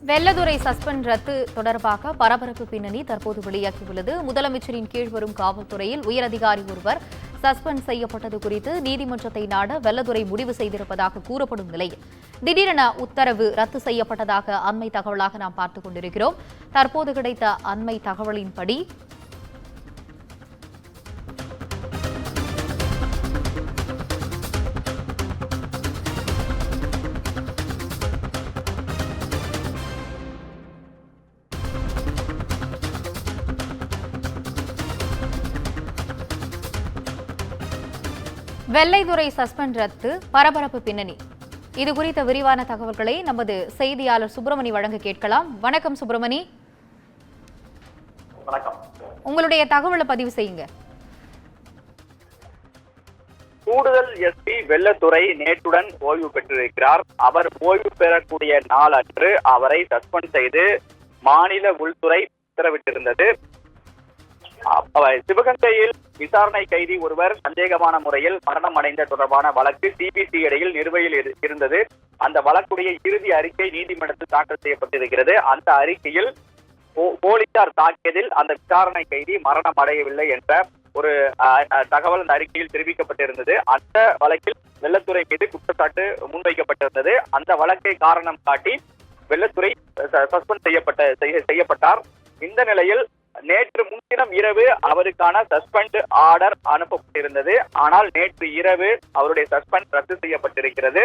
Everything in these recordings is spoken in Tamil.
வெள்ளதுரை சஸ்பெண்ட் ரத்து தொடர்பாக பரபரப்பு பின்னணி தற்போது வெளியாகியுள்ளது. முதலமைச்சரின் கீழ் வரும் காவல்துறையில் உயரதிகாரி ஒருவர் சஸ்பெண்ட் செய்யப்பட்டது குறித்து நீதிமன்றத்தை நாட வெள்ளதுரை முடிவு செய்திருப்பதாக கூறப்படும் நிலையில் திடீரென உத்தரவு ரத்து செய்யப்பட்டதாக அண்மை தகவலாக நாம் பார்த்துக் கொண்டிருக்கிறோம். தற்போது கிடைத்த அண்மை தகவலின்படி வெள்ளைதுரை சஸ்பெண்ட் ரத்து பரபரப்பு பின்னணி. இது குறித்த விரிவான தகவல்களை நமது செய்தியாளர் சுப்பிரமணி வழங்க கேட்கலாம். வணக்கம் சுப்பிரமணி. வணக்கம். உங்களுடைய தகவலை பதிவு செய்யுங்க. கூடுதல் எஸ்பி வெள்ளத்துரை நேற்றுடன் ஓய்வு பெற்றிருக்கிறார். அவர் ஓய்வு பெறக்கூடிய நாள் அன்று அவரை சஸ்பெண்ட் செய்து மாநில உள்துறை உத்தரவிட்டிருந்தது. சிவகங்கையில் விசாரணை கைதி ஒருவர் சந்தேகமான முறையில் மரணம் அடைந்த தொடர்பான வழக்கு சிபிசிஐடியில் நிலுவையில் இருந்தது. அந்த வழக்குடைய இறுதி அறிக்கை நீதிமன்றத்தில் தாக்கல் செய்யப்பட்டிருக்கிறது. அந்த அறிக்கையில் போலீசார் தாக்கியதில் அந்த விசாரணை கைதி மரணம் அடையவில்லை என்ற ஒரு தகவல் அந்த அறிக்கையில் தெரிவிக்கப்பட்டிருந்தது. அந்த வழக்கில் வெள்ளத்துறை மீது குற்றச்சாட்டு முன்வைக்கப்பட்டிருந்தது. அந்த வழக்கை காரணம் காட்டி வெள்ளத்துறை சஸ்பெண்ட் செய்யப்பட்டார். இந்த நிலையில் நேற்று முன்தினம் இரவு அவருக்கான சஸ்பெண்ட் ஆர்டர் அனுப்பப்பட்டிருந்தது. ஆனால் நேற்று இரவு அவருடைய சஸ்பெண்ட் ரத்து செய்யப்பட்டிருக்கிறது.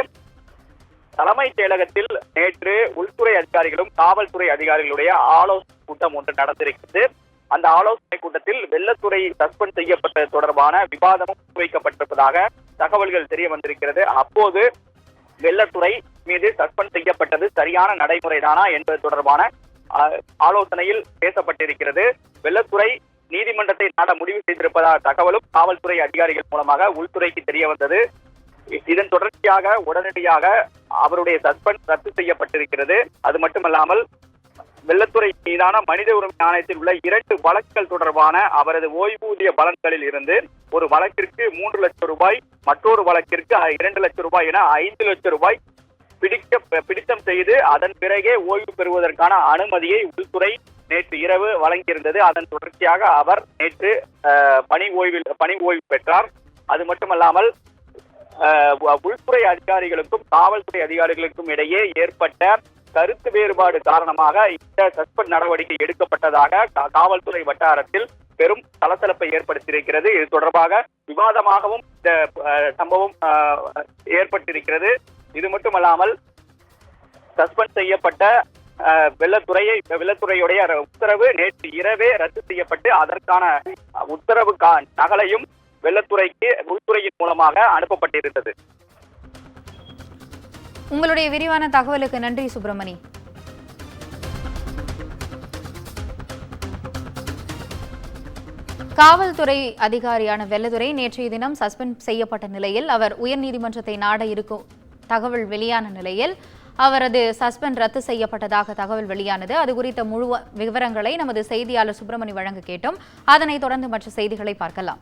தலைமைச் செயலகத்தில் நேற்று உள்துறை அதிகாரிகளும் காவல்துறை அதிகாரிகளுடைய ஆலோசனை கூட்டம் ஒன்று நடந்திருக்கிறது. அந்த ஆலோசனை கூட்டத்தில் வெள்ளத்துறை சஸ்பெண்ட் செய்யப்பட்டது தொடர்பான விவாதமும் முன்வைக்கப்பட்டிருப்பதாக தகவல்கள் தெரிய வந்திருக்கிறது. அப்போது வெள்ளத்துறை மீது சஸ்பெண்ட் செய்யப்பட்டது சரியான நடைமுறைதானா என்பது தொடர்பான ஆலோசனையில் பேசப்பட்டிருக்கிறது. வெள்ளத்துறை நீதிமன்றத்தை நாட முடிவு செய்திருப்பதாக தகவலும் காவல்துறை அதிகாரிகள் மூலமாக உள்துறைக்கு தெரிய வந்தது. இதன் தொடர்ச்சியாக உடனடியாக அவருடைய சஸ்பெண்ட் ரத்து செய்யப்பட்டிருக்கிறது. அது மட்டுமல்லாமல் வெள்ளத்துறை மீதான மனித உரிமை ஆணையத்தில் உள்ள 2 வழக்குகள் தொடர்பான அவரது ஓய்வூதிய பலன்களில் இருந்து ஒரு வழக்கிற்கு 3 லட்சம் ரூபாய், மற்றொரு வழக்கிற்கு 2 லட்சம் ரூபாய் என 5 லட்சம் ரூபாய் பிடித்தம் செய்து அதன் பிறகே ஓய்வு பெறுவதற்கான அனுமதியை உள்துறை நேற்று இரவு வழங்கியிருந்தது. அதன் தொடர்ச்சியாக அவர் நேற்று பணி ஓய்வு பெற்றார். அது மட்டுமல்லாமல் உள்துறை அதிகாரிகளுக்கும் காவல்துறை அதிகாரிகளுக்கும் இடையே ஏற்பட்ட கருத்து வேறுபாடு காரணமாக இந்த சஸ்பெண்ட் நடவடிக்கை எடுக்கப்பட்டதாக காவல்துறை வட்டாரத்தில் பெரும் சலசலப்பை ஏற்படுத்தியிருக்கிறது. இது தொடர்பாக விவாதமாகவும் இந்த சம்பவம் ஏற்பட்டிருக்கிறது. இது மட்டுமல்லாமல் சஸ்பெண்ட் செய்யப்பட்ட வெள்ளத்துறையுடைய உத்தரவு நேற்று இரவே ரத்து செய்யப்பட்டு அதற்கான உத்தரவு நகலையும் வெள்ளத்துறைக்கு உள்துறையின் மூலமாக அனுப்பப்பட்டிருந்தது. உங்களுடைய விரிவான தகவலுக்கு நன்றி சுப்பிரமணி. காவல்துறை அதிகாரியான வெள்ளதுரை நேற்றைய தினம் சஸ்பெண்ட் செய்யப்பட்ட நிலையில் அவர் உயர்நீதிமன்றத்தை நாட இருக்கும் தகவல் வெளியான நிலையில் அவரது சஸ்பெண்ட் ரத்து செய்யப்பட்டதாக தகவல் வெளியானது. அது குறித்த முழு விவரங்களை நமது செய்தியாளர் சுப்பிரமணி வழங்க கேட்டோம். அதனைத் தொடர்ந்து மற்ற செய்திகளை பார்க்கலாம்.